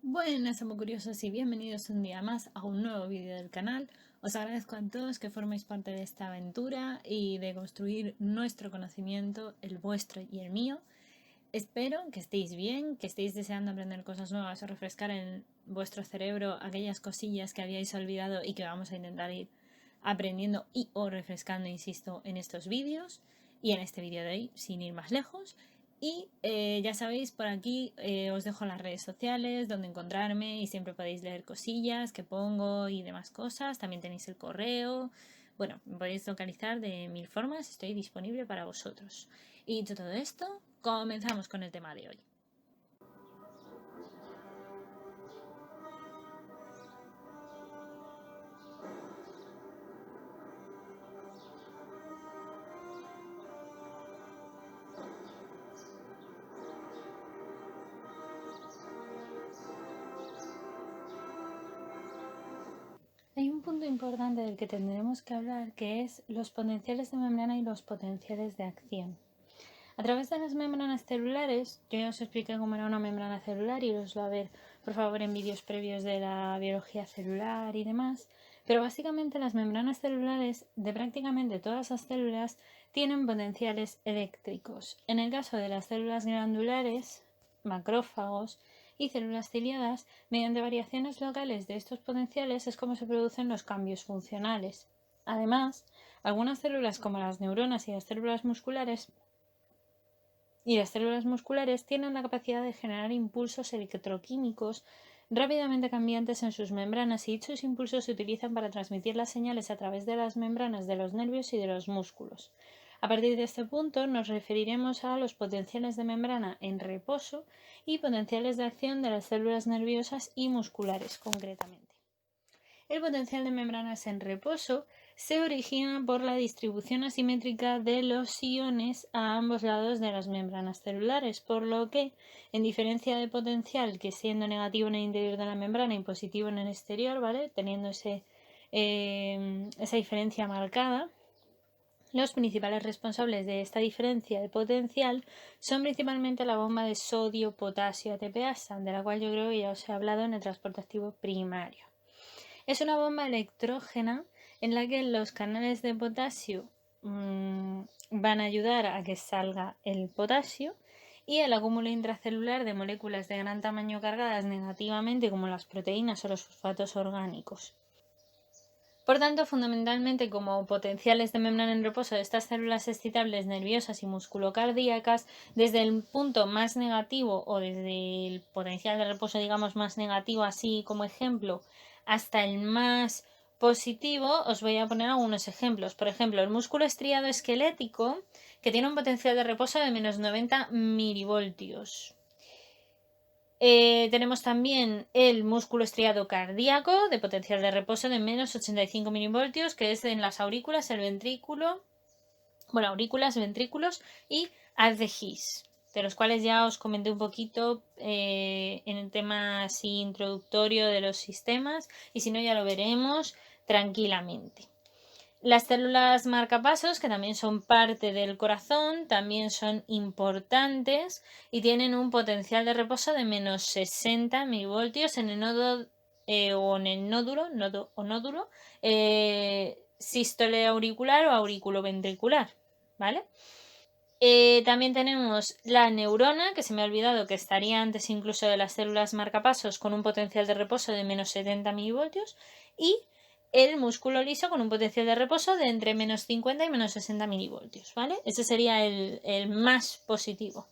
Buenas, amo curiosos, y bienvenidos un día más a un nuevo vídeo del canal. Os agradezco a todos que forméis parte de esta aventura y de construir nuestro conocimiento, el vuestro y el mío. Espero que estéis bien, que estéis deseando aprender cosas nuevas o refrescar en vuestro cerebro aquellas cosillas que habíais olvidado y que vamos a intentar ir aprendiendo y o refrescando, insisto, en estos vídeos y en este vídeo de hoy, sin ir más lejos. Y ya sabéis, por aquí os dejo las redes sociales donde encontrarme y siempre podéis leer cosillas que pongo y demás cosas. También tenéis el correo. Bueno, me podéis localizar de mil formas, estoy disponible para vosotros. Y dicho todo esto, comenzamos con el tema de hoy. Hay un punto importante del que tendremos que hablar, que es los potenciales de membrana y los potenciales de acción. A través de las membranas celulares, yo ya os expliqué cómo era una membrana celular y os lo a ver, por favor, en vídeos previos de la biología celular y demás, pero básicamente las membranas celulares de prácticamente todas las células tienen potenciales eléctricos. En el caso de las células glandulares, macrófagos y células ciliadas, mediante variaciones locales de estos potenciales es como se producen los cambios funcionales. Además, algunas células como las neuronas y las células musculares tienen la capacidad de generar impulsos electroquímicos rápidamente cambiantes en sus membranas y dichos impulsos se utilizan para transmitir las señales a través de las membranas de los nervios y de los músculos. A partir de este punto nos referiremos a los potenciales de membrana en reposo y potenciales de acción de las células nerviosas y musculares concretamente. El potencial de membranas en reposo se origina por la distribución asimétrica de los iones a ambos lados de las membranas celulares, por lo que, en diferencia de potencial que siendo negativo en el interior de la membrana y positivo en el exterior, ¿vale? Teniendo esa diferencia marcada, los principales responsables de esta diferencia de potencial son principalmente la bomba de sodio-potasio ATPasa, de la cual yo creo que ya os he hablado en el transporte activo primario. Es una bomba electrógena en la que los canales de potasio van a ayudar a que salga el potasio y el acúmulo intracelular de moléculas de gran tamaño cargadas negativamente como las proteínas o los fosfatos orgánicos. Por tanto, fundamentalmente como potenciales de membrana en reposo de estas células excitables nerviosas y musculocardíacas, desde el punto más negativo o desde el potencial de reposo, digamos, más negativo, así como ejemplo, hasta el más positivo, os voy a poner algunos ejemplos. Por ejemplo, el músculo estriado esquelético, que tiene un potencial de reposo de menos 90 milivoltios. Tenemos también el músculo estriado cardíaco de potencial de reposo de menos 85 milivoltios, que es en las aurículas, el ventrículo, bueno, aurículas, ventrículos y haz de His, de los cuales ya os comenté un poquito en el tema así introductorio de los sistemas, y si no ya lo veremos tranquilamente. Las células marcapasos, que también son parte del corazón, también son importantes y tienen un potencial de reposo de menos 60 milivoltios en el nodo o en el nódulo sístole auricular o auriculoventricular, ¿vale? También tenemos la neurona, que se me ha olvidado que estaría antes incluso de las células marcapasos, con un potencial de reposo de menos 70 milivoltios, y el músculo liso con un potencial de reposo de entre menos 50 y menos 60 milivoltios, ¿vale? Ese sería el más positivo.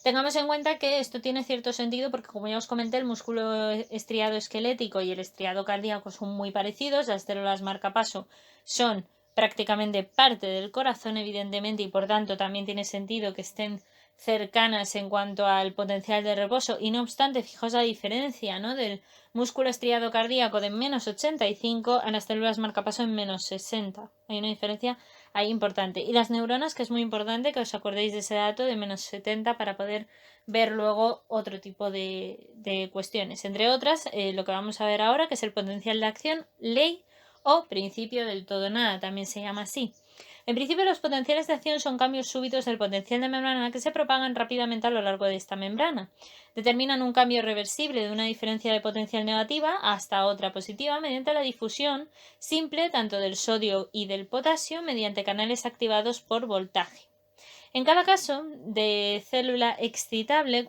Tengamos en cuenta que esto tiene cierto sentido porque, como ya os comenté, el músculo estriado esquelético y el estriado cardíaco son muy parecidos. Las células marcapaso son prácticamente parte del corazón, evidentemente, y por tanto también tiene sentido que estén cercanas en cuanto al potencial de reposo. Y no obstante, fijaos la diferencia, ¿no?, del músculo estriado cardíaco de menos 85 a las células marcapaso en menos 60. Hay una diferencia ahí importante. Y las neuronas, que es muy importante que os acordéis de ese dato de menos 70 para poder ver luego otro tipo de cuestiones. Entre otras, lo que vamos a ver ahora, que es el potencial de acción, ley o principio del todo nada, también se llama así. En principio, los potenciales de acción son cambios súbitos del potencial de membrana que se propagan rápidamente a lo largo de esta membrana. Determinan un cambio reversible de una diferencia de potencial negativa hasta otra positiva mediante la difusión simple tanto del sodio y del potasio mediante canales activados por voltaje. En cada caso de célula excitable,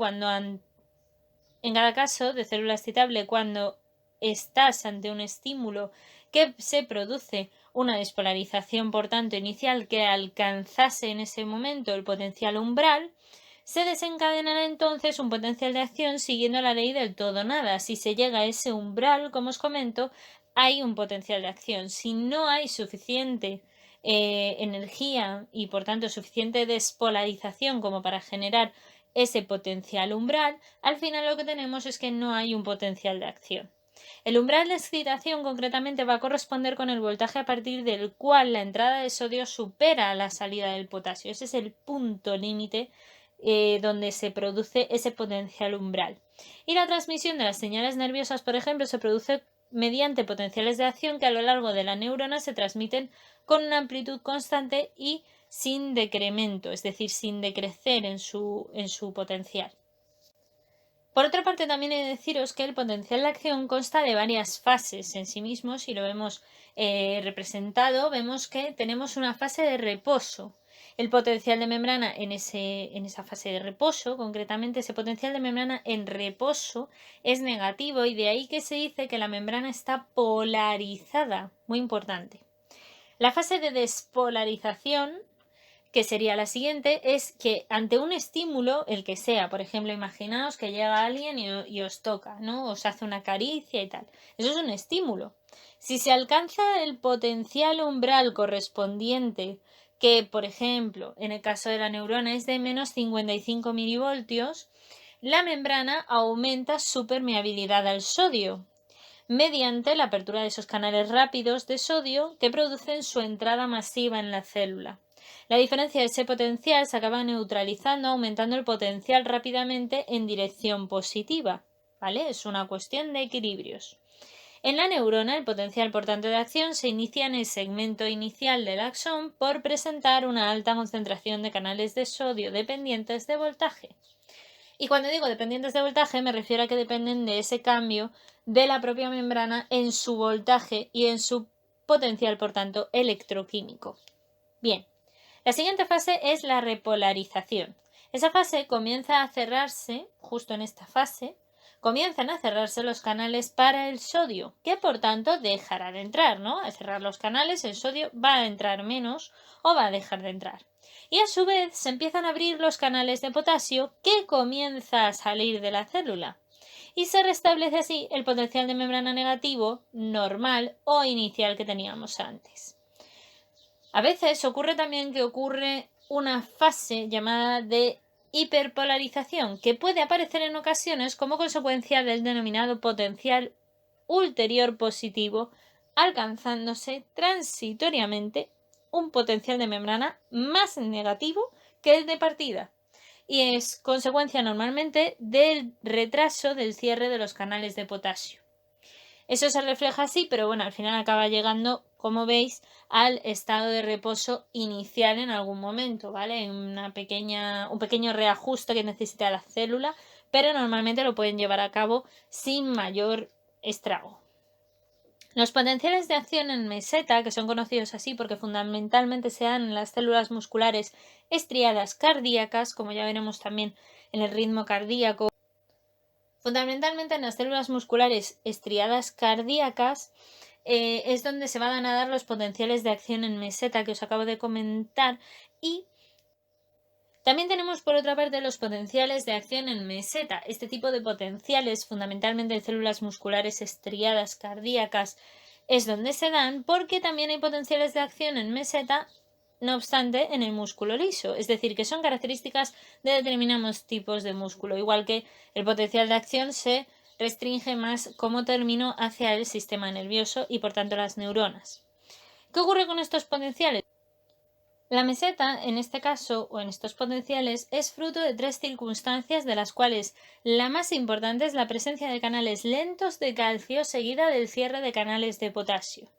cuando estás ante un estímulo que se produce una despolarización, por tanto, inicial que alcanzase en ese momento el potencial umbral, se desencadenará entonces un potencial de acción siguiendo la ley del todo nada. Si se llega a ese umbral, como os comento, hay un potencial de acción. Si no hay suficiente energía y por tanto suficiente despolarización como para generar ese potencial umbral, al final lo que tenemos es que no hay un potencial de acción. El umbral de excitación concretamente va a corresponder con el voltaje a partir del cual la entrada de sodio supera la salida del potasio. Ese es el punto límite donde se produce ese potencial umbral. Y la transmisión de las señales nerviosas, por ejemplo, se produce mediante potenciales de acción que a lo largo de la neurona se transmiten con una amplitud constante y sin decremento, es decir, sin decrecer en su potencial. Por otra parte, también he de deciros que el potencial de acción consta de varias fases en sí mismo. Si lo vemos representado, vemos que tenemos una fase de reposo. El potencial de membrana en esa fase de reposo, concretamente ese potencial de membrana en reposo es negativo y de ahí que se dice que la membrana está polarizada, muy importante. La fase de despolarización, que sería la siguiente, es que ante un estímulo, el que sea, por ejemplo, imaginaos que llega alguien y os toca, ¿no? Os hace una caricia y tal. Eso es un estímulo. Si se alcanza el potencial umbral correspondiente, que por ejemplo, en el caso de la neurona es de menos 55 milivoltios, la membrana aumenta su permeabilidad al sodio mediante la apertura de esos canales rápidos de sodio que producen su entrada masiva en la célula. La diferencia de ese potencial se acaba neutralizando, aumentando el potencial rápidamente en dirección positiva, ¿vale? Es una cuestión de equilibrios. En la neurona, el potencial por tanto de acción se inicia en el segmento inicial del axón por presentar una alta concentración de canales de sodio dependientes de voltaje. Y cuando digo dependientes de voltaje me refiero a que dependen de ese cambio de la propia membrana en su voltaje y en su potencial, por tanto, electroquímico. Bien, la siguiente fase es la repolarización. Esa fase comienza a cerrarse, justo en esta fase, comienzan a cerrarse los canales para el sodio, que por tanto dejará de entrar, ¿no? Al cerrar los canales el sodio va a entrar menos o va a dejar de entrar. Y a su vez se empiezan a abrir los canales de potasio que comienza a salir de la célula. Y se restablece así el potencial de membrana negativo, normal o inicial que teníamos antes. A veces ocurre también que ocurre una fase llamada de hiperpolarización, que puede aparecer en ocasiones como consecuencia del denominado potencial ulterior positivo, alcanzándose transitoriamente un potencial de membrana más negativo que el de partida, y es consecuencia normalmente del retraso del cierre de los canales de potasio. Eso se refleja así, pero bueno, al final acaba llegando, como veis, al estado de reposo inicial en algún momento, ¿vale? Un pequeño reajuste que necesita la célula, pero normalmente lo pueden llevar a cabo sin mayor estrago. Los potenciales de acción en meseta, que son conocidos así porque fundamentalmente se dan en las células musculares estriadas cardíacas, como ya veremos también en el ritmo cardíaco, fundamentalmente en las células musculares estriadas cardíacas es donde se van a dar los potenciales de acción en meseta que os acabo de comentar, y también tenemos por otra parte los potenciales de acción en meseta. Este tipo de potenciales, fundamentalmente en células musculares estriadas cardíacas, es donde se dan porque también hay potenciales de acción en meseta, no obstante, en el músculo liso. Es decir, que son características de determinados tipos de músculo, igual que el potencial de acción se restringe más como término hacia el sistema nervioso y por tanto las neuronas. ¿Qué ocurre con estos potenciales? La meseta, en este caso, o en estos potenciales, es fruto de tres circunstancias, de las cuales la más importante es la presencia de canales lentos de calcio seguida del cierre de canales de potasio.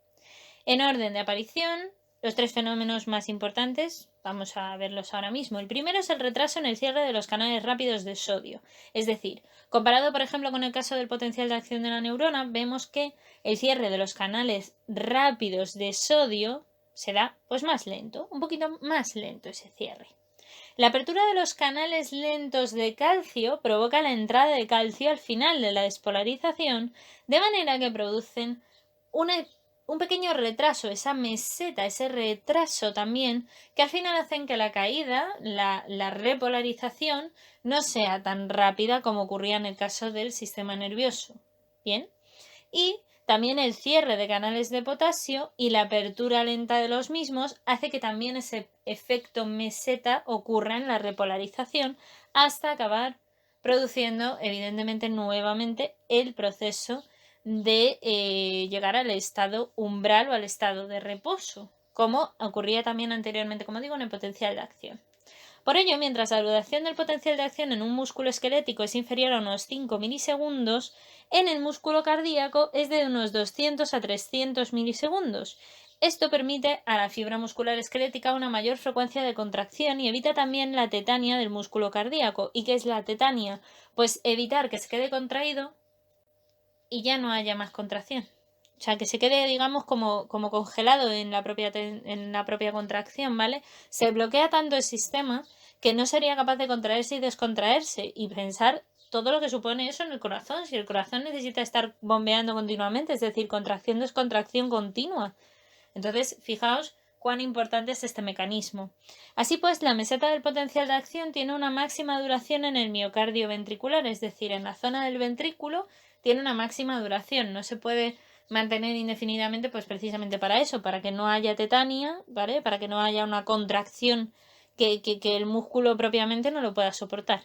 En orden de aparición, Los 3 fenómenos más importantes, vamos a verlos ahora mismo. El primero es el retraso en el cierre de los canales rápidos de sodio. Es decir, comparado por ejemplo con el caso del potencial de acción de la neurona, vemos que el cierre de los canales rápidos de sodio se da pues más lento, un poquito más lento ese cierre. La apertura de los canales lentos de calcio provoca la entrada de calcio al final de la despolarización, de manera que producen un pequeño retraso, esa meseta, ese retraso también, que al final hacen que la caída, la repolarización, no sea tan rápida como ocurría en el caso del sistema nervioso. Bien, y también el cierre de canales de potasio y la apertura lenta de los mismos hace que también ese efecto meseta ocurra en la repolarización hasta acabar produciendo evidentemente nuevamente el proceso de llegar al estado umbral o al estado de reposo, como ocurría también anteriormente, como digo, en el potencial de acción. Por ello, mientras la duración del potencial de acción en un músculo esquelético es inferior a unos 5 milisegundos, en el músculo cardíaco es de unos 200 a 300 milisegundos. Esto permite a la fibra muscular esquelética una mayor frecuencia de contracción y evita también la tetania del músculo cardíaco. ¿Y qué es la tetania? Pues evitar que se quede contraído y ya no haya más contracción. O sea, que se quede, digamos, como congelado en la propia contracción, ¿vale? Se bloquea tanto el sistema que no sería capaz de contraerse y descontraerse y pensar todo lo que supone eso en el corazón. Si el corazón necesita estar bombeando continuamente, es decir, contracción, descontracción continua. Entonces, fijaos cuán importante es este mecanismo. Así pues, la meseta del potencial de acción tiene una máxima duración en el miocardio ventricular, es decir, en la zona del ventrículo tiene una máxima duración, no se puede mantener indefinidamente, pues precisamente para eso, para que no haya tetania, ¿vale? Para que no haya una contracción que el músculo propiamente no lo pueda soportar.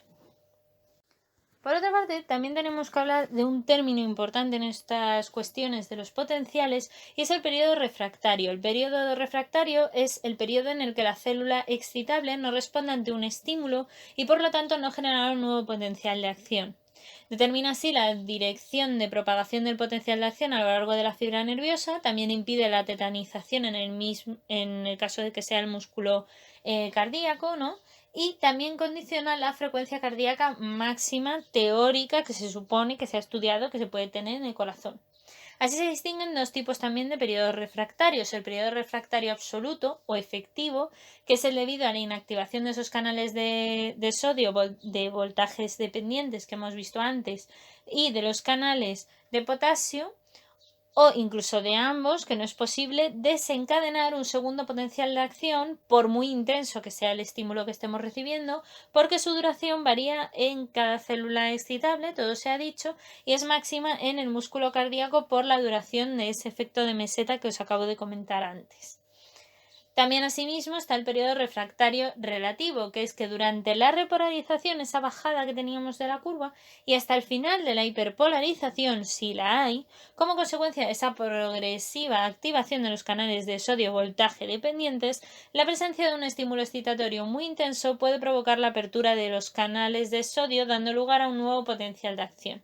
Por otra parte, también tenemos que hablar de un término importante en estas cuestiones de los potenciales y es el periodo refractario. El periodo refractario es el periodo en el que la célula excitable no responde ante un estímulo y por lo tanto no generará un nuevo potencial de acción. Determina así la dirección de propagación del potencial de acción a lo largo de la fibra nerviosa, también impide la tetanización en el caso de que sea el músculo cardíaco, ¿no? Y también condiciona la frecuencia cardíaca máxima teórica que se supone que se ha estudiado que se puede tener en el corazón. Así se distinguen dos tipos también de periodos refractarios, el periodo refractario absoluto o efectivo, que es el debido a la inactivación de esos canales de sodio de voltajes dependientes que hemos visto antes y de los canales de potasio, o incluso de ambos, que no es posible desencadenar un segundo potencial de acción por muy intenso que sea el estímulo que estemos recibiendo, porque su duración varía en cada célula excitable, todo se ha dicho, y es máxima en el músculo cardíaco por la duración de ese efecto de meseta que os acabo de comentar antes. También asimismo está el periodo refractario relativo, que es que durante la repolarización, esa bajada que teníamos de la curva, y hasta el final de la hiperpolarización, si la hay, como consecuencia de esa progresiva activación de los canales de sodio voltaje dependientes, la presencia de un estímulo excitatorio muy intenso puede provocar la apertura de los canales de sodio, dando lugar a un nuevo potencial de acción.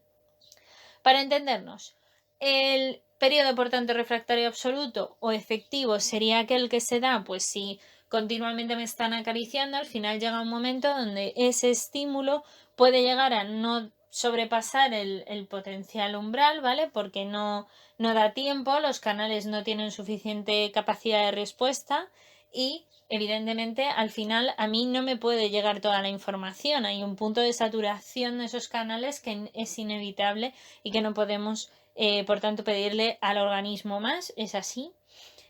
Para entendernos, el periodo, por tanto, refractario absoluto o efectivo sería aquel que se da, pues si continuamente me están acariciando, al final llega un momento donde ese estímulo puede llegar a no sobrepasar el potencial umbral, ¿vale? Porque no da tiempo, los canales no tienen suficiente capacidad de respuesta y evidentemente al final a mí no me puede llegar toda la información, hay un punto de saturación de esos canales que es inevitable y que no podemos por tanto pedirle al organismo más, es así.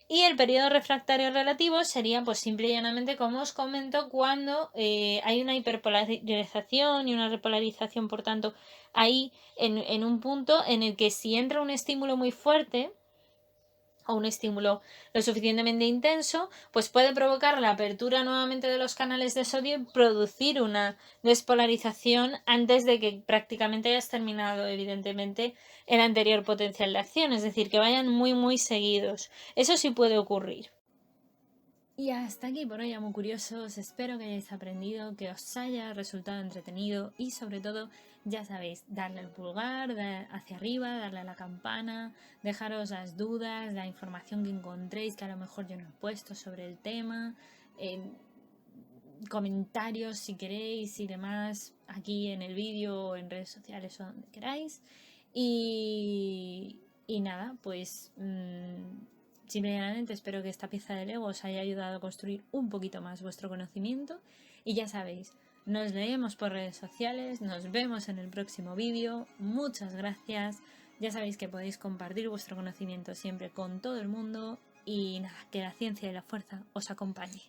Y el periodo refractario relativo sería pues simple y llanamente, como os comento, cuando hay una hiperpolarización y una repolarización, por tanto, ahí en un punto en el que si entra un estímulo muy fuerte o un estímulo lo suficientemente intenso, pues puede provocar la apertura nuevamente de los canales de sodio y producir una despolarización antes de que prácticamente hayas terminado, evidentemente, el anterior potencial de acción, es decir, que vayan muy seguidos. Eso sí puede ocurrir. Y hasta aquí por hoy, amo curiosos. Espero que hayáis aprendido, que os haya resultado entretenido y sobre todo, ya sabéis, darle el pulgar hacia arriba, darle a la campana, dejaros las dudas, la información que encontréis que a lo mejor yo no he puesto sobre el tema, comentarios si queréis y demás aquí en el vídeo o en redes sociales o donde queráis. Y nada, pues simplemente espero que esta pieza de Lego os haya ayudado a construir un poquito más vuestro conocimiento. Y ya sabéis, nos leemos por redes sociales, nos vemos en el próximo vídeo. Muchas gracias. Ya sabéis que podéis compartir vuestro conocimiento siempre con todo el mundo. Y nada, que la ciencia y la fuerza os acompañe.